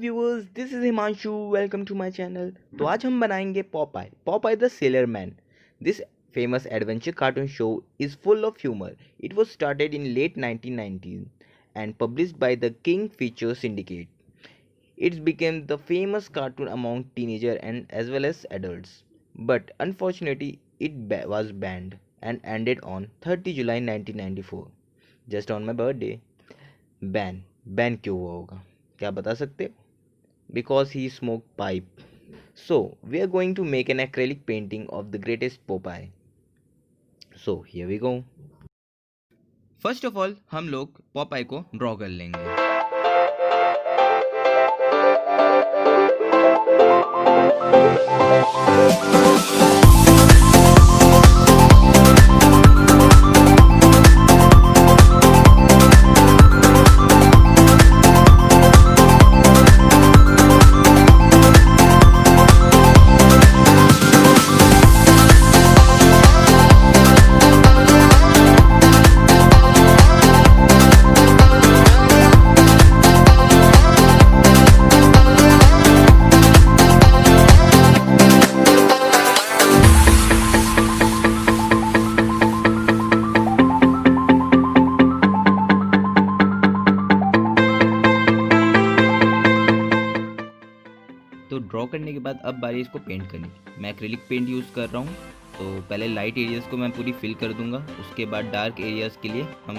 viewers, this is Himanshu. Welcome to my channel. तो आज हम बनाएंगे Popeye the Sailor Man. This famous adventure cartoon show is full of humor. It was started in late 1990s and published by the King Feature Syndicate. It became the famous cartoon among teenagers and as well as adults. But unfortunately, it was banned and ended on 30 July 1994, just on my birthday. Ban क्यों हुआ होगा, क्या बता सकते हो? Because he smoke pipe. So we are going to make an acrylic painting of the greatest Popeye. So here we go. First of all हम लोग Popeye को ड्रॉ कर लेंगे. तो ड्रॉ करने के बाद अब बारी इसको पेंट करने की. मैं एक्रेलिक पेंट यूज़ कर रहा हूँ. तो पहले लाइट एरियाज़ को मैं पूरी फिल कर दूंगा. उसके बाद डार्क एरियाज़ के लिए हम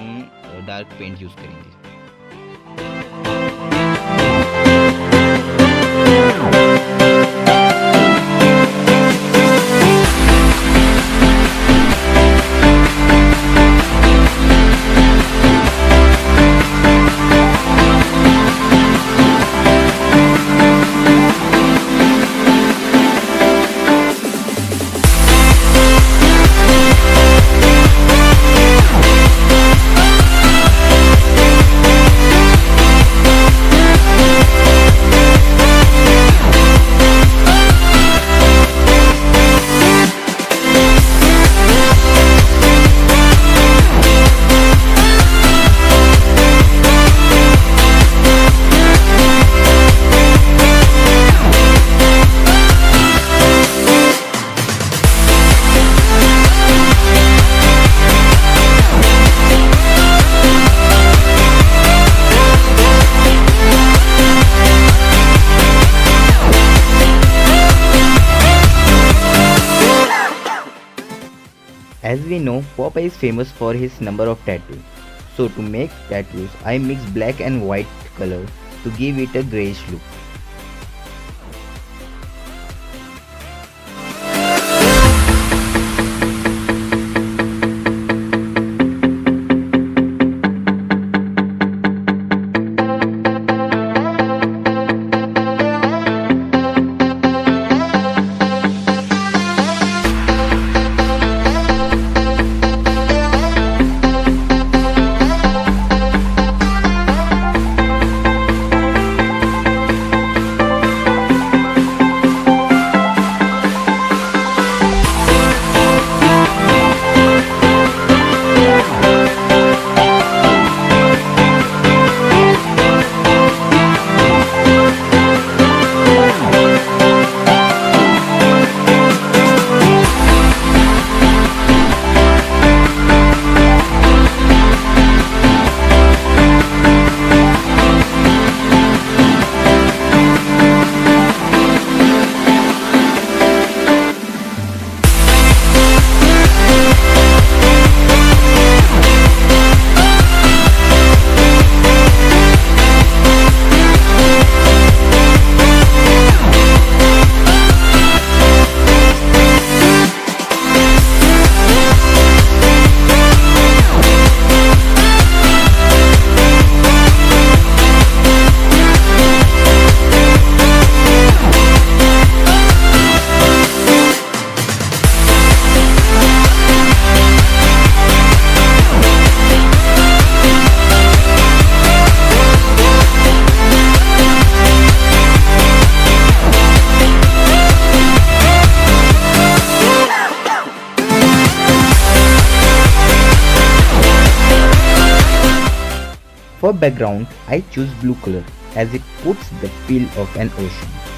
डार्क पेंट यूज़ करेंगे. As we know, Popeye is famous for his number of tattoos. So to make tattoos, I mix black and white color to give it a greyish look. For background, I choose blue color. as it puts the feel of an ocean.